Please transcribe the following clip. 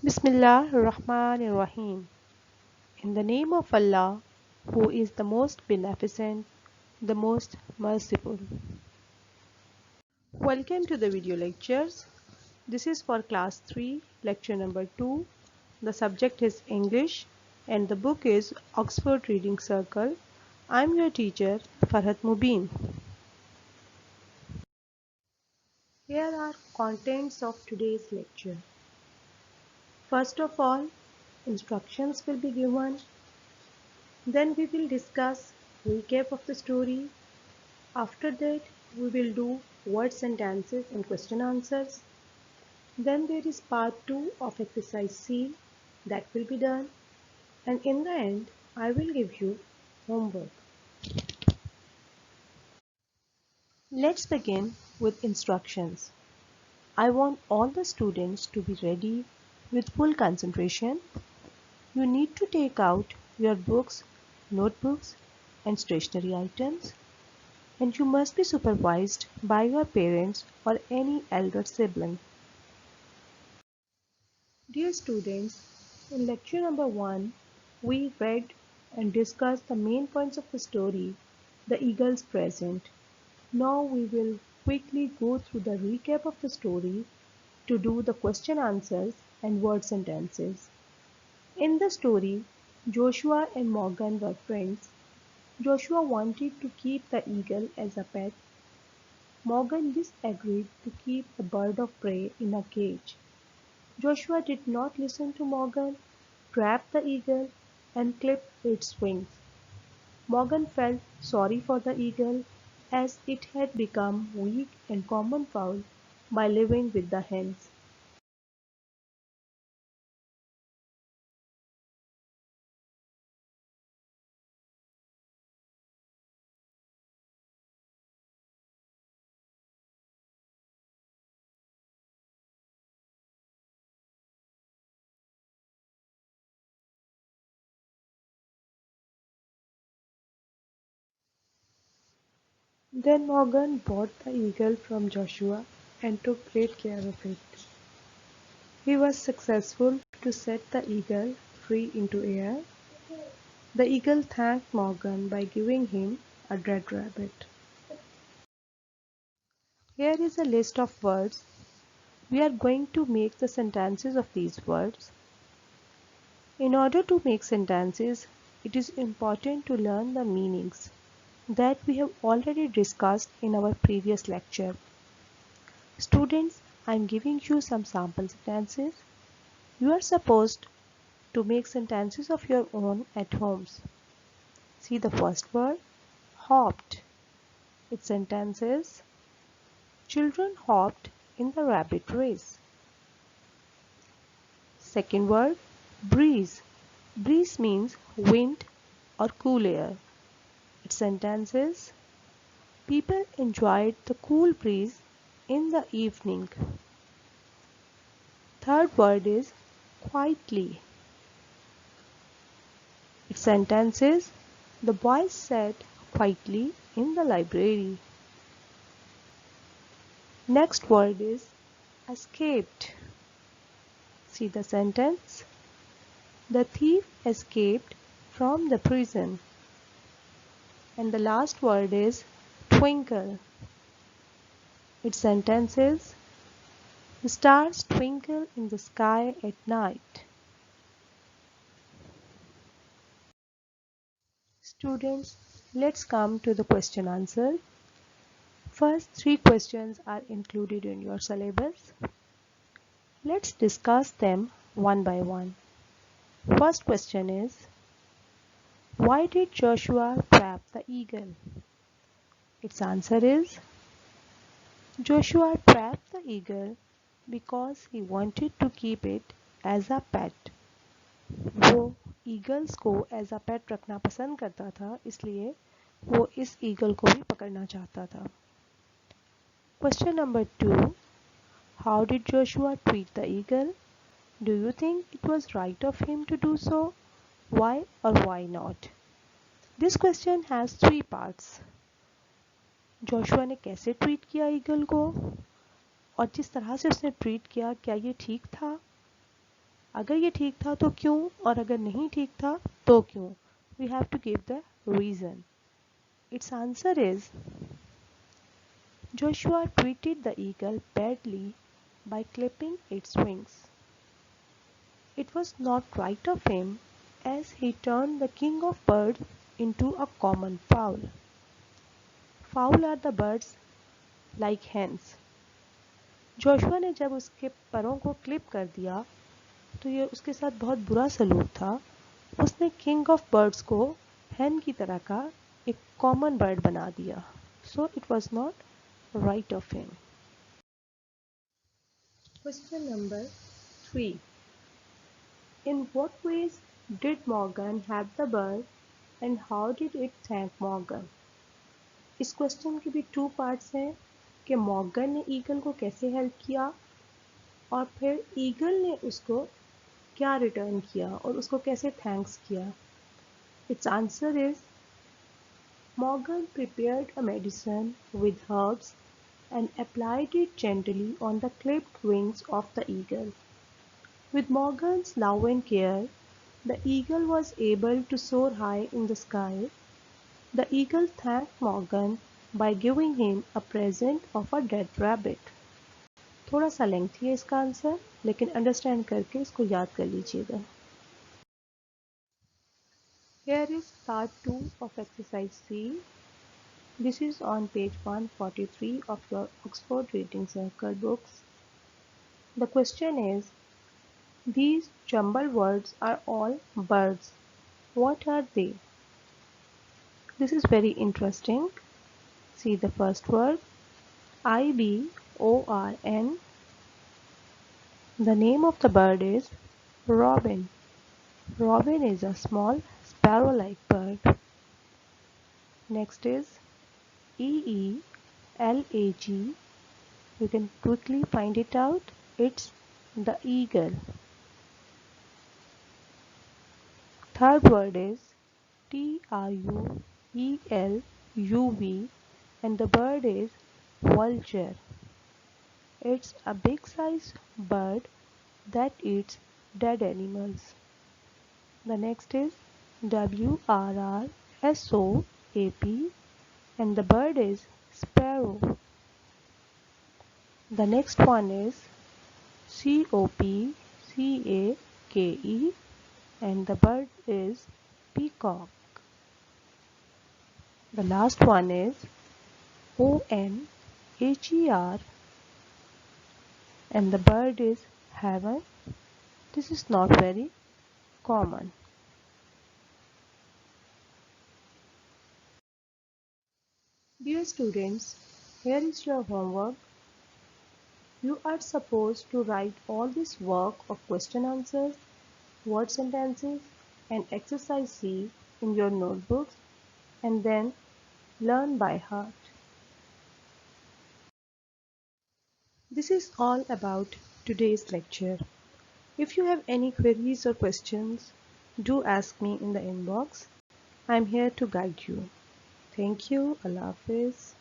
Bismillah ar-Rahman ar-Rahim. In the name of Allah, who is the most beneficent, the most merciful. Welcome to the video lectures. This is for class 3, lecture number 2. The subject is English and the book is Oxford Reading Circle. I am your teacher, Farhat Mubin. Here are contents of today's lecture. First of all, instructions will be given. Then we will discuss recap of the story. After that, we will do word sentences and question answers. Then there is part 2 of exercise C that will be done. And in the end, I will give you homework. Let's begin with instructions. I want all the students to be ready with full concentration. You need to take out your books, notebooks, and stationery items. And you must be supervised by your parents or any elder sibling. Dear students, in lecture number 1, we read and discussed the main points of the story, The Eagle's Present. Now we will quickly go through the recap of the story to do the question answers and word sentences. In the story, Joshua and Morgan were friends. Joshua wanted to keep the eagle as a pet. Morgan disagreed to keep the bird of prey in a cage. Joshua did not listen to Morgan, trapped the eagle, and clipped its wings. Morgan felt sorry for the eagle as it had become weak and common fowl by living with the hens. Then Morgan bought the eagle from Joshua and took great care of it. He was successful to set the eagle free into air. The eagle thanked Morgan by giving him a dead rabbit. Here is a list of words. We are going to make the sentences of these words. In order to make sentences, it is important to learn the meanings that we have already discussed in our previous lecture. Students, I am giving you some sample sentences. You are supposed to make sentences of your own at homes. See the first word, hopped. Its sentence is, children hopped in the rabbit race. Second word, breeze. Breeze means wind or cool air. Its sentence is, people enjoyed the cool breeze in the evening. Third word is quietly. Its sentence is, the boys sat quietly in the library. Next word is escaped. See the sentence. The thief escaped from the prison. And the last word is twinkle. Its sentence is, the stars twinkle in the sky at night. Students, let's come to the question answer. First 3 questions are included in your syllabus. Let's discuss them one by one. First question is, why did Joshua trap the eagle? Its answer is, Joshua trapped the eagle because he wanted to keep it as a pet. वो eagles को as a पेट रखना पसंद करता था, इसलिए वो इस eagle को भी पकड़ना चाहता था. Question number 2. How did Joshua treat the eagle? Do you think it was right of him to do so? Why or why not? This question has 3 parts. Joshua ने कैसे ट्रीट किया ईगल को, और जिस तरह से उसने ट्रीट किया क्या ये ठीक था? अगर ये ठीक था तो क्यों, और अगर नहीं ठीक था तो क्यों. We have to give the reason. Its answer is Joshua treated the eagle badly by clipping its wings. It was not right of him, as he turned the king of birds into a common fowl. Fowl are the birds like hens. Joshua ने जब उसके परों को clip कर दिया तो ये उसके साथ बहुत बुरा सलूक था. उसने किंग ऑफ बर्ड्स को हैन की तरह का एक कॉमन बर्ड बना दिया. So it was not right of him. Question number 3. In what ways did Morgan have the bird and how did it thank Morgan? इस क्वेश्चन के भी 2 पार्ट्स हैं कि मॉर्गन ने ईगल को कैसे हेल्प किया और फिर ईगल ने उसको क्या रिटर्न किया और उसको कैसे थैंक्स किया. It's answer is Morgan prepared a medicine with herbs and applied it gently on the clipped wings of the eagle. With Morgan's love and care, the eagle was able to soar high in the sky. The eagle thanked Morgan by giving him a present of a dead rabbit. थोड़ा सा lengthy है इसका answer, लेकिन understand करके इसको याद कर लीजिएगा. Here is part 2 of exercise C. This is on page 143 of your Oxford Reading Circle books. The question is, these jumbled words are all birds. What are they? This is very interesting. See the first word, IBORN. The name of the bird is robin. Robin is a small sparrow-like bird. Next is EELAG. You can quickly find it out. It's the eagle. Third word is TRUELUV and the bird is vulture. It's a big sized bird that eats dead animals. The next is WRRSOAP and the bird is sparrow. The next one is COPCAKE and the bird is peacock. The last one is ONHER and the bird is heaven. This is not very common. Dear students, here is your homework. You are supposed to write all this work of question answers, word sentences and exercise C in your notebooks and then learn by heart. This is all about today's lecture. If you have any queries or questions, do ask me in the inbox. I am here to guide you. Thank you. Allah Hafiz.